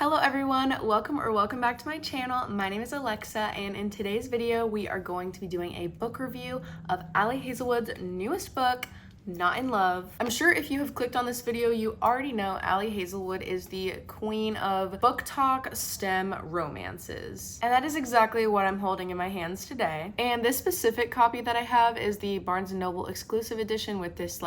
Hello everyone, welcome back to my channel. My name is Alexa, and in today's video we are going to be doing a book review of Ali Hazelwood's newest book, Not in Love. I'm sure if you have clicked on this video, you already know Ali Hazelwood is the queen of booktok STEM romances. And that is exactly what I'm holding in my hands today. And this specific copy that I have is the Barnes & Noble exclusive edition with this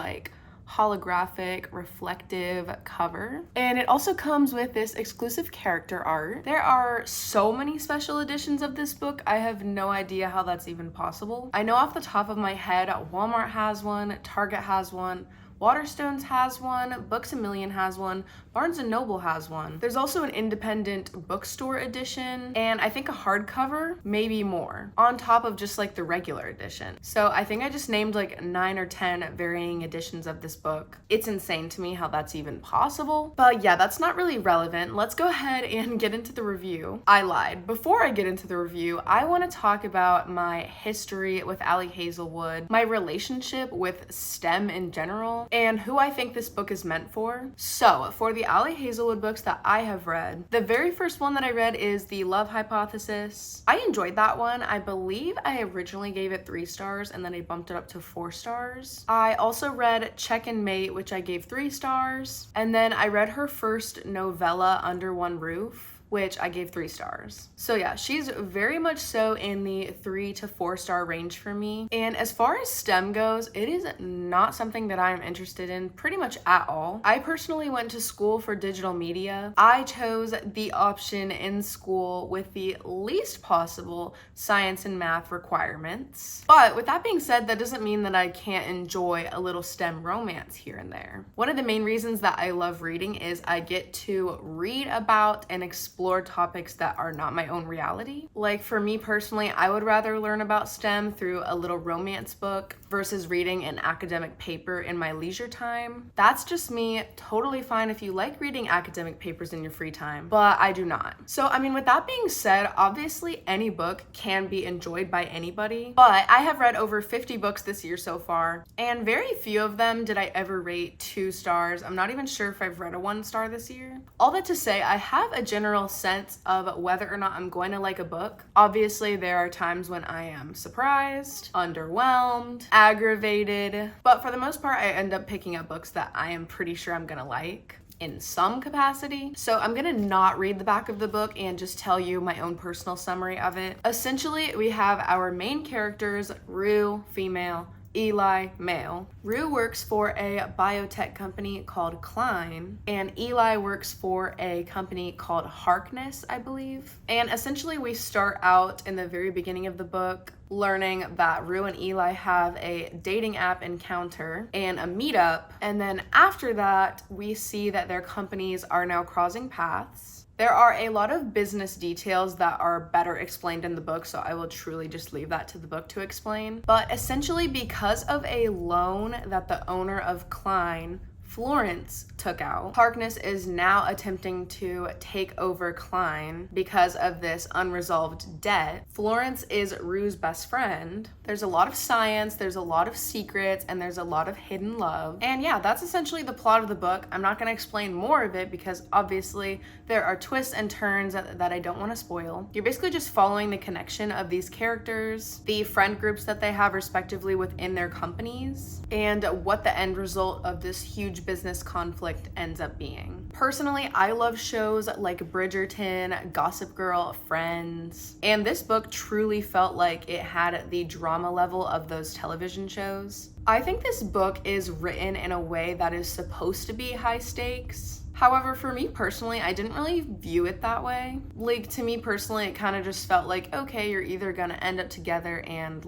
holographic reflective cover, and it also comes with this exclusive character art. There are so many special editions of this book, I have no idea how that's even possible. I know off the top of my head Walmart has one, Target has one, Waterstones has one, Books A Million has one, Barnes & Noble has one. There's also an independent bookstore edition, and I think a hardcover, maybe more, on top of just the regular edition. So I think I just named 9 or 10 varying editions of this book. It's insane to me how that's even possible. But yeah, that's not really relevant. Let's go ahead and get into the review. I lied. Before I get into the review, I want to talk about my history with Ali Hazelwood, my relationship with STEM in general, and who I think this book is meant for. So, for the Ali Hazelwood books that I have read, the very first one that I read is The Love Hypothesis. I enjoyed that one. I believe I originally gave it 3 stars and then I bumped it up to 4 stars. I also read Check and Mate, which I gave 3 stars. And then I read her first novella, Under One Roof, which I gave 3 stars. So yeah, she's very much so in the 3 to 4 star range for me. And as far as STEM goes, it is not something that I'm interested in pretty much at all. I personally went to school for digital media. I chose the option in school with the least possible science and math requirements. But with that being said, that doesn't mean that I can't enjoy a little STEM romance here and there. One of the main reasons that I love reading is I get to read about and explore topics that are not my own reality. Like for me personally, I would rather learn about STEM through a little romance book versus reading an academic paper in my leisure time. That's just me. Totally fine if you like reading academic papers in your free time, but I do not. So I mean, with that being said, obviously any book can be enjoyed by anybody, but I have read over 50 books this year so far, and very few of them did I ever rate 2 stars. I'm not even sure if I've read a 1 star this year. All that to say, I have a general sense of whether or not I'm going to like a book. Obviously, there are times when I am surprised, underwhelmed, aggravated, but for the most part, I end up picking up books that I am pretty sure I'm gonna like in some capacity. So I'm gonna not read the back of the book and just tell you my own personal summary of it. Essentially, we have our main characters, Rue, female, Eli, male. Rue works for a biotech company called Klein, and Eli works for a company called Harkness, I believe. And essentially we start out in the very beginning of the book learning that Rue and Eli have a dating app encounter and a meetup, and then after that we see that their companies are now crossing paths. There are a lot of business details that are better explained in the book, so I will truly just leave that to the book to explain. But essentially, because of a loan that the owner of Klein, Florence, took out, Harkness is now attempting to take over Klein because of this unresolved debt. Florence is Rue's best friend. There's a lot of science, there's a lot of secrets, and there's a lot of hidden love. And yeah, that's essentially the plot of the book. I'm not going to explain more of it because obviously there are twists and turns that I don't want to spoil. You're basically just following the connection of these characters, the friend groups that they have respectively within their companies, and what the end result of this huge business conflict ends up being. Personally, I love shows like Bridgerton, Gossip Girl, Friends, and this book truly felt like it had the drama level of those television shows. I think this book is written in a way that is supposed to be high stakes. However, for me personally, I didn't really view it that way. To me personally, it kind of just felt like, okay, you're either gonna end up together and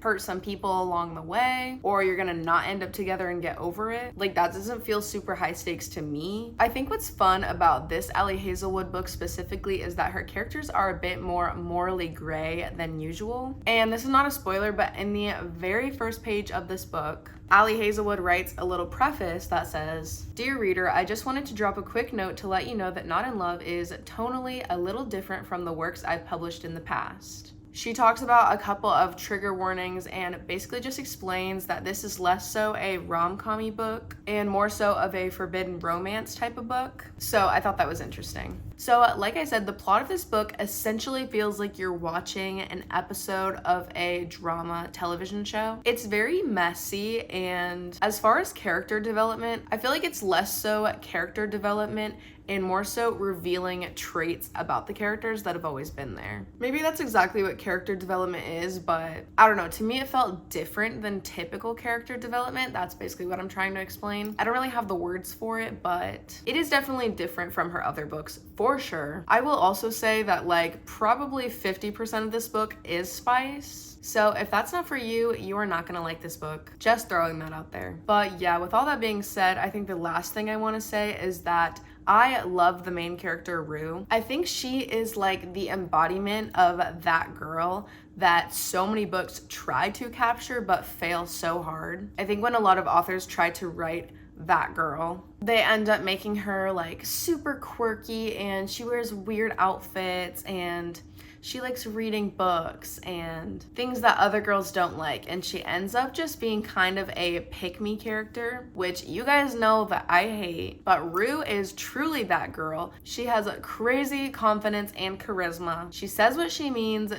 hurt some people along the way, or you're gonna not end up together and get over it. That doesn't feel super high stakes to me. I think what's fun about this Ali Hazelwood book specifically is that her characters are a bit more morally gray than usual. And this is not a spoiler, but in the very first page of this book, Ali Hazelwood writes a little preface that says, "Dear reader, I just wanted to drop a quick note to let you know that Not in Love is tonally a little different from the works I've published in the past." She talks about a couple of trigger warnings and basically just explains that this is less so a rom-com-y book and more so of a forbidden romance type of book. So I thought that was interesting. So, like I said, the plot of this book essentially feels like you're watching an episode of a drama television show. It's very messy, and as far as character development, I feel like it's less so character development and more so revealing traits about the characters that have always been there. Maybe that's exactly what character development is, but I don't know. To me, it felt different than typical character development. That's basically what I'm trying to explain. I don't really have the words for it, but it is definitely different from her other books, for sure. I will also say that like probably 50% of this book is spice. So if that's not for you, you are not gonna like this book. Just throwing that out there. But yeah, with all that being said, I think the last thing I wanna say is that I love the main character, Rue. I think she is like the embodiment of that girl that so many books try to capture but fail so hard. I think when a lot of authors try to write that girl, they end up making her like super quirky, and she wears weird outfits, and she likes reading books and things that other girls don't like, and she ends up just being kind of a pick-me character, which you guys know that I hate. But Rue is truly that girl. She has a crazy confidence and charisma. She says what she means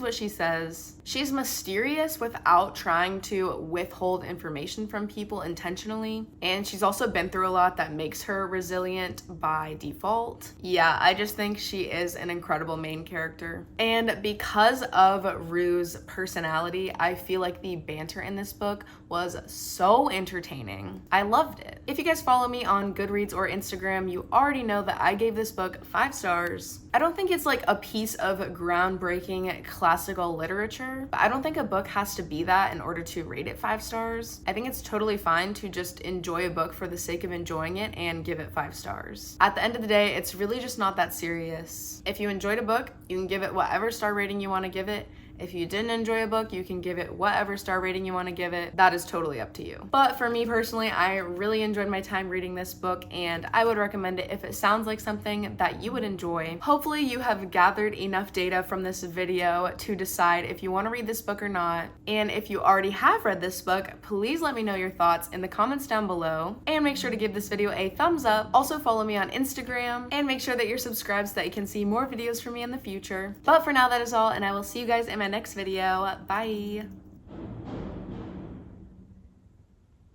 what she says. She's mysterious without trying to withhold information from people intentionally, and she's also been through a lot that makes her resilient by default. Yeah, I just think she is an incredible main character. And because of Rue's personality, I feel like the banter in this book was so entertaining. I loved it. If you guys follow me on Goodreads or Instagram, you already know that I gave this book 5 stars. I don't think it's like a piece of groundbreaking classical literature, but I don't think a book has to be that in order to rate it 5 stars. I think it's totally fine to just enjoy a book for the sake of enjoying it and give it 5 stars. At the end of the day, it's really just not that serious. If you enjoyed a book, you can give it whatever star rating you want to give it. If you didn't enjoy a book, you can give it whatever star rating you want to give it. That is totally up to you. But for me personally, I really enjoyed my time reading this book, and I would recommend it if it sounds like something that you would enjoy. Hopefully you have gathered enough data from this video to decide if you want to read this book or not. And if you already have read this book, please let me know your thoughts in the comments down below, and make sure to give this video a thumbs up. Also follow me on Instagram, and make sure that you're subscribed so that you can see more videos from me in the future. But for now, that is all, and I will see you guys in my next video. Bye.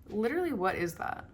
Literally, what is that?